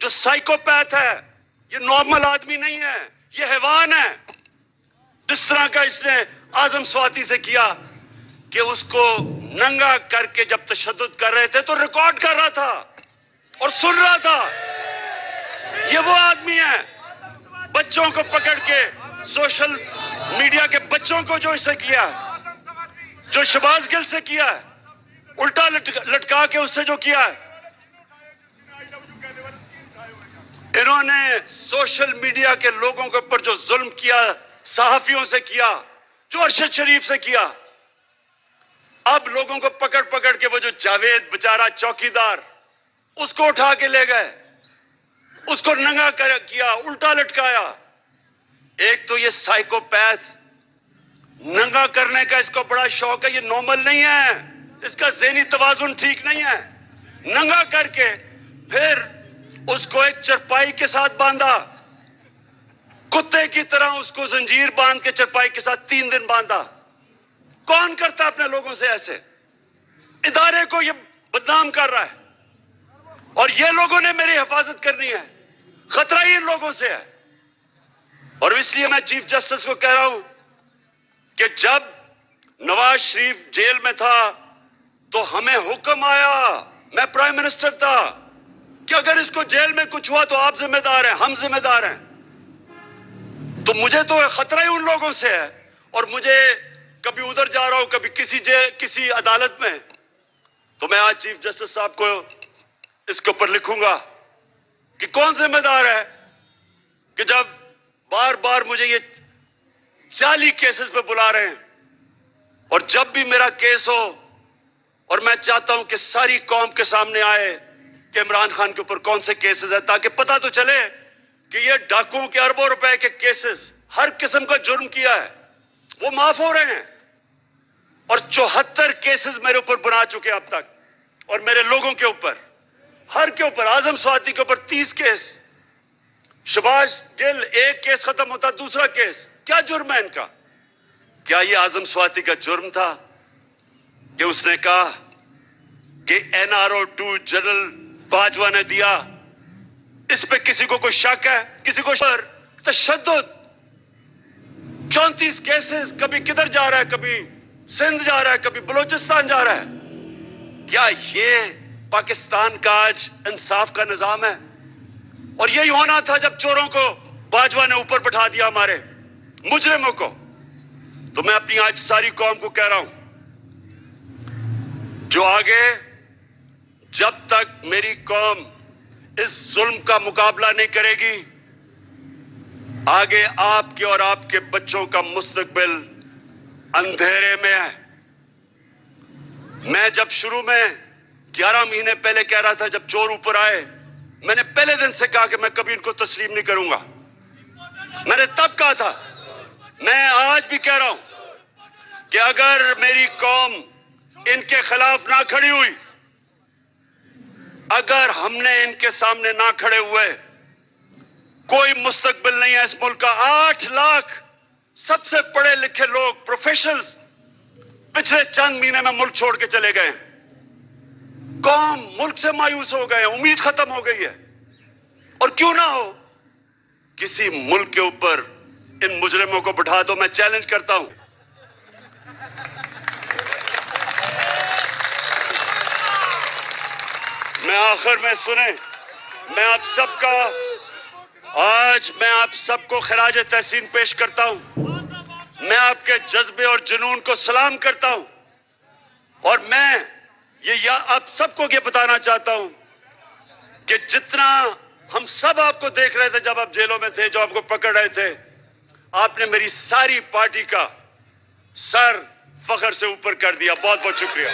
جو سائیکوپیتھ ہے یہ نارمل آدمی نہیں ہے، یہ حیوان ہے. جس طرح کا اس نے اعظم سواتی سے کیا کہ اس کو ننگا کر کے جب تشدد کر رہے تھے تو ریکارڈ کر رہا تھا اور سن رہا تھا. یہ وہ آدمی ہے بچوں کو پکڑ کے سوشل میڈیا کے بچوں کو جو اسے کیا، جو شہباز گل سے کیا ہے، الٹا لٹکا کے اس سے جو کیا ہے. انہوں نے سوشل میڈیا کے لوگوں کے اوپر جو ظلم کیا، صحافیوں سے کیا، جو ارشد شریف سے کیا. اب لوگوں کو پکڑ پکڑ کے وہ جو جاوید بیچارہ چوکیدار، اس کو اٹھا کے لے گئے، اس کو ننگا کیا، الٹا لٹکایا. ایک تو یہ سائیکوپیتھ ننگا کرنے کا اس کو بڑا شوق ہے، یہ نارمل نہیں ہے، اس کا ذہنی توازن ٹھیک نہیں ہے. ننگا کر کے پھر اس کو ایک چرپائی کے ساتھ باندھا، کتے کی طرح اس کو زنجیر باندھ کے چرپائی کے ساتھ 3 دن باندھا. کون کرتا ہے اپنے لوگوں سے ایسے؟ ادارے کو یہ بدنام کر رہا ہے اور یہ لوگوں نے میری حفاظت کرنی ہے. خطرہ ہی ان لوگوں سے ہے. اور اس لیے میں چیف جسٹس کو کہہ رہا ہوں کہ جب نواز شریف جیل میں تھا تو ہمیں حکم آیا، میں پرائم منسٹر تھا، کہ اگر اس کو جیل میں کچھ ہوا تو آپ ذمہ دار ہیں، ہم ذمہ دار ہیں. تو مجھے تو خطرہ ہی ان لوگوں سے ہے. اور مجھے کبھی ادھر جا رہا ہوں، کبھی کسی عدالت میں، تو میں آج چیف جسٹس صاحب کو اس کے اوپر لکھوں گا کہ کون ذمہ دار ہے کہ جب بار بار مجھے یہ جعلی کیسز پہ بلا رہے ہیں. اور جب بھی میرا کیس ہو، اور میں چاہتا ہوں کہ ساری قوم کے سامنے آئے کہ عمران خان کے اوپر کون سے کیسز ہیں، تاکہ پتہ تو چلے کہ یہ ڈاکوؤں کے اربوں روپے کے کیسز، ہر قسم کا جرم کیا ہے، وہ معاف ہو رہے ہیں. اور 74 کیسز میرے اوپر بنا چکے اب تک، اور میرے لوگوں کے اوپر، ہر کے اوپر، اعظم سواتی کے اوپر 30 کیس، شہباز گل ایک کیس ختم ہوتا دوسرا کیس. کیا جرم ہے ان کا؟ کیا یہ اعظم سواتی کا جرم تھا کہ اس نے کہا کہ NRO2 جنرل باجوہ نے دیا؟ اس پہ کسی کو کوئی شک ہے؟ کسی کو تشدد 34 کیسز، کبھی کدھر جا رہا ہے، کبھی سندھ جا رہا ہے، کبھی بلوچستان جا رہا ہے. کیا یہ پاکستان کا آج انصاف کا نظام ہے؟ اور یہی ہونا تھا جب چوروں کو باجوہ نے اوپر بٹھا دیا، ہمارے مجرموں کو. تو میں اپنی آج ساری قوم کو کہہ رہا ہوں، جو آگے جب تک میری قوم اس ظلم کا مقابلہ نہیں کرے گی، آگے آپ کے اور آپ کے بچوں کا مستقبل اندھیرے میں ہے. میں جب شروع میں 11 مہینے پہلے کہہ رہا تھا، جب چور اوپر آئے، میں نے پہلے دن سے کہا کہ میں کبھی ان کو تسلیم نہیں کروں گا. میں نے تب کہا تھا، میں آج بھی کہہ رہا ہوں کہ اگر میری قوم ان کے خلاف نہ کھڑی ہوئی، اگر ہم نے ان کے سامنے نہ کھڑے ہوئے، کوئی مستقبل نہیں ہے اس ملک کا. 8 لاکھ سب سے پڑھے لکھے لوگ، پروفیشنلز، پچھلے چند مہینے میں ملک چھوڑ کے چلے گئے. قوم ملک سے مایوس ہو گئے، امید ختم ہو گئی ہے. اور کیوں نہ ہو، کسی ملک کے اوپر ان مجرموں کو بٹھا دو. میں چیلنج کرتا ہوں. میں آخر میں سنیں، میں آپ سب کا آج میں آپ سب کو خراج تحسین پیش کرتا ہوں. میں آپ کے جذبے اور جنون کو سلام کرتا ہوں. اور میں یہ آپ سب کو یہ بتانا چاہتا ہوں کہ جتنا ہم سب آپ کو دیکھ رہے تھے جب آپ جیلوں میں تھے، جو آپ کو پکڑ رہے تھے، آپ نے میری ساری پارٹی کا سر فخر سے اوپر کر دیا. بہت بہت شکریہ.